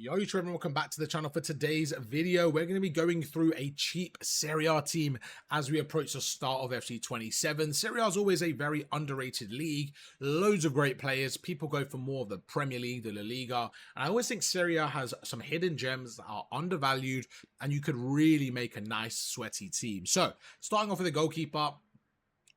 Yo, everyone, welcome back to the channel. For today's video, we're going to be going through a cheap Serie A team as we approach the start of FC27. Serie A is always a very underrated league, loads of great players. People go for more of the Premier League, the La Liga, and I always think Serie A has some hidden gems that are undervalued, and you could really make a nice, sweaty team. So, starting off with a goalkeeper,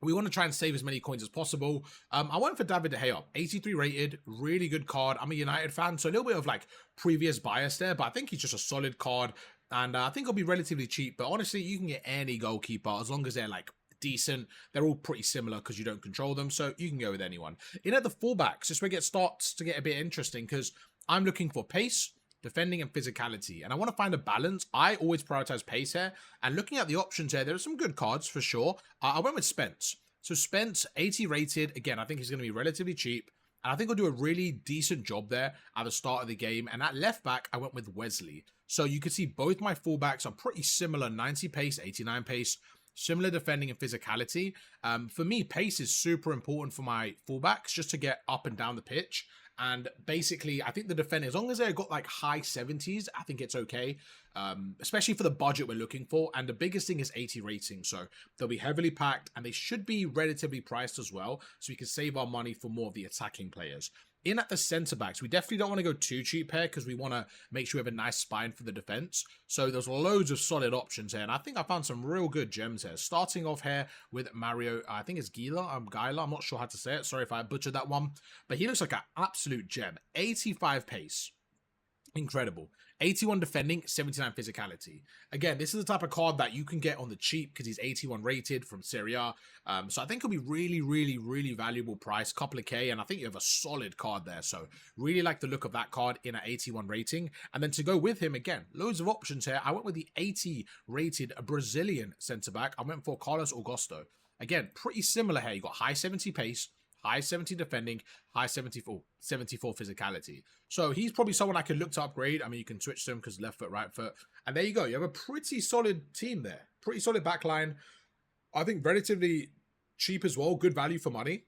we want to try and save as many coins as possible. I went for David De Gea, 83 rated, really good card. I'm a United fan, so a little bit of like previous bias there, but I think he's just a solid card, and I think he'll be relatively cheap. But honestly, you can get any goalkeeper as long as they're like decent. They're all pretty similar because you don't control them, so you can go with anyone. In at the fullbacks, this where it starts to get a bit interesting because I'm looking for pace, defending, and physicality, and I want to find a balance. I always prioritize pace here, and looking at the options here, there are some good cards for sure. I went with Spence. So Spence, 80 rated. Again, I think he's going to be relatively cheap, and I think he'll do a really decent job there at the start of the game. And at left back, I went with Wesley. So you can see both my fullbacks are pretty similar, 90 pace, 89 pace, similar defending and physicality. For me, pace is super important for my fullbacks just to get up and down the pitch. And basically, I think the defender, as long as they've got like high 70s, I think it's okay, especially for the budget we're looking for. And the biggest thing is 80 rating, so they'll be heavily packed, and they should be relatively priced as well, so we can save our money for more of the attacking players. In at the centre backs, we definitely don't want to go too cheap here because we want to make sure we have a nice spine for the defense. So there's loads of solid options here, and I think I found some real good gems here. Starting off here with Mario, I think it's Gila, I'm not sure how to say it. Sorry if I butchered that one, but he looks like an absolute gem. 85 pace. Incredible. 81 defending, 79 physicality. Again, this is the type of card that you can get on the cheap because he's 81 rated from Serie A. So I think it'll be really valuable price, couple of K, and I think you have a solid card there. So really like the look of that card in at 81 rating. And then to go with him, again, loads of options here. I went with the 80 rated Brazilian centre-back. I went for Carlos Augusto. Again, pretty similar here. You got high 70 pace, high 70 defending, high 74 physicality. So he's probably someone I could look to upgrade. I mean, you can switch to him because left foot, right foot. And there you go. You have a pretty solid team there. Pretty solid backline. I think relatively cheap as well. Good value for money.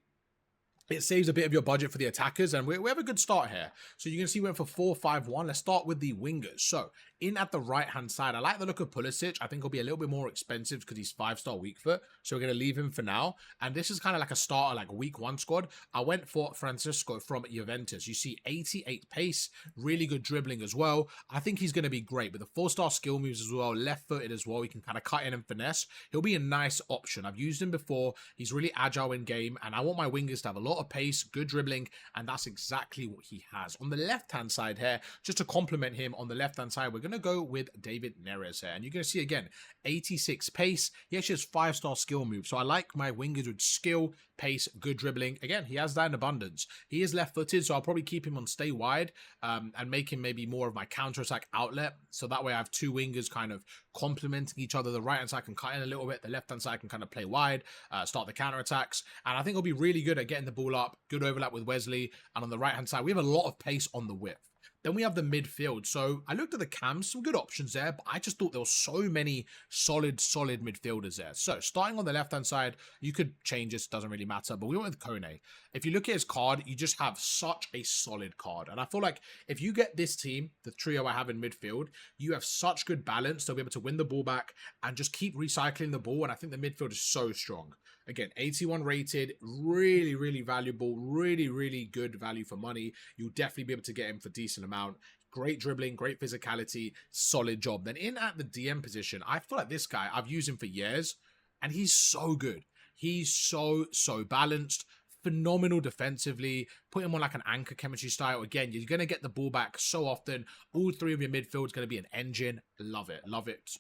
It saves a bit of your budget for the attackers, and we have a good start here. So you can see we went for 4-5-1. Let's start with the wingers. So in at the right-hand side, I like the look of Pulisic. I think he'll be a little bit more expensive because he's 5-star weak foot. So we're going to leave him for now. And this is kind of like a starter, like a week 1 squad. I went for Francisco from Juventus. You see 88 pace, really good dribbling as well. I think he's going to be great with the 4-star skill moves as well, left-footed as well. He can kind of cut in and finesse. He'll be a nice option. I've used him before. He's really agile in game, and I want my wingers to have a lot of pace, good dribbling, and that's exactly what he has. On the left-hand side here, just to complement him on the left-hand side, we're going to go with David Neres here, and you're going to see again 86 pace. He actually has 5-star skill move, so I like my wingers with skill, pace, good dribbling. Again, he has that in abundance. He is left-footed, so I'll probably keep him on stay wide and make him maybe more of my counter-attack outlet, so that way I have two wingers kind of complementing each other. The right-hand side can cut in a little bit, the left-hand side can kind of play wide, start the counter-attacks, and I think he'll be really good at getting the ball up, good overlap with Wesley, and on the right-hand side, we have a lot of pace on the width. Then we have the midfield. So I looked at the cams, some good options there, but I just thought there were so many solid midfielders there. So starting on the left-hand side, you could change this, doesn't really matter, but we went with Kone. If you look at his card, you just have such a solid card. And I feel like if you get this team, the trio I have in midfield, you have such good balance. They'll be able to win the ball back and just keep recycling the ball. And I think the midfield is so strong. Again, 81 rated, really valuable, really good value for money. You'll definitely be able to get him for a decent amount. Great dribbling, great physicality, solid job. Then in at the DM position, I feel like this guy, I've used him for years, and he's so good. He's so balanced, phenomenal defensively. Put him on like an anchor chemistry style. Again, you're going to get the ball back so often. All three of your midfield is going to be an engine. Love it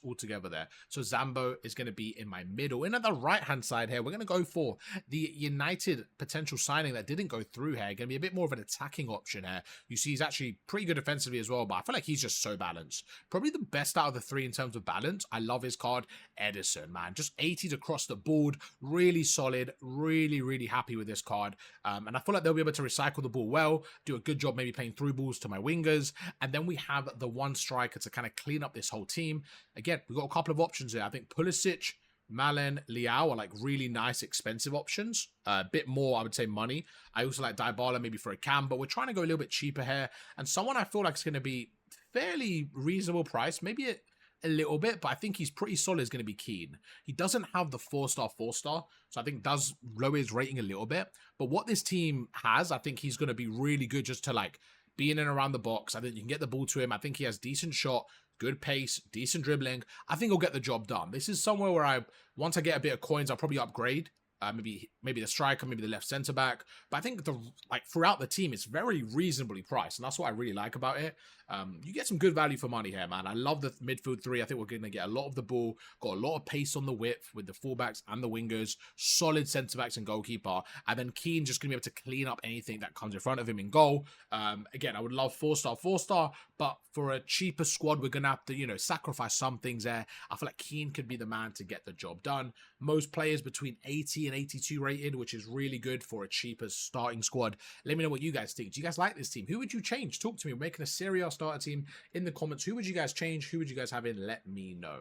all together there. So Zambo is going to be in my middle. And at the right hand side here, we're going to go for the United potential signing that didn't go through here. Going to be a bit more of an attacking option here. You see he's actually pretty good defensively as well, but I feel like he's just so balanced. Probably the best out of the three in terms of balance. I love his card. Edison, man, just 80s across the board. Really solid. Really happy with this card. And I feel like they'll be able to recycle the ball well, do a good job maybe playing through balls to my wingers, and then we have the one striker to kind of clean up this whole team. Again, we've got a couple of options here. I think Pulisic, Malen, Liao are like really nice expensive options. A bit more, I would say, money. I also like Dybala maybe for a cam, but we're trying to go a little bit cheaper here, and someone I feel like is going to be fairly reasonable price, maybe a little bit, but I think he's pretty solid is going to be Keane. He doesn't have the 4-star, 4-star, so I think does lower his rating a little bit. But what this team has, I think he's going to be really good just to like be in and around the box. I think you can get the ball to him. I think he has decent shot, good pace, decent dribbling. I think he'll get the job done. This is somewhere where once I get a bit of coins, I'll probably upgrade. Maybe the striker, maybe the left centre back. But I think throughout the team, it's very reasonably priced, and that's what I really like about it. You get some good value for money here, man. I love the midfield three. I think we're going to get a lot of the ball, got a lot of pace on the width with the fullbacks and the wingers, solid centre backs and goalkeeper, and then Keane just going to be able to clean up anything that comes in front of him in goal. Again, I would love 4-star, 4-star, but for a cheaper squad, we're going to have to, sacrifice some things there. I feel like Keane could be the man to get the job done. Most players between 80 and 82 rated, which is really good for a cheaper starting squad. Let me know what you guys think. Do you guys like this team? Who would you change? Talk to me. We're making a Serie A starter team in the comments. Who would you guys change? Who would you guys have in? Let me know.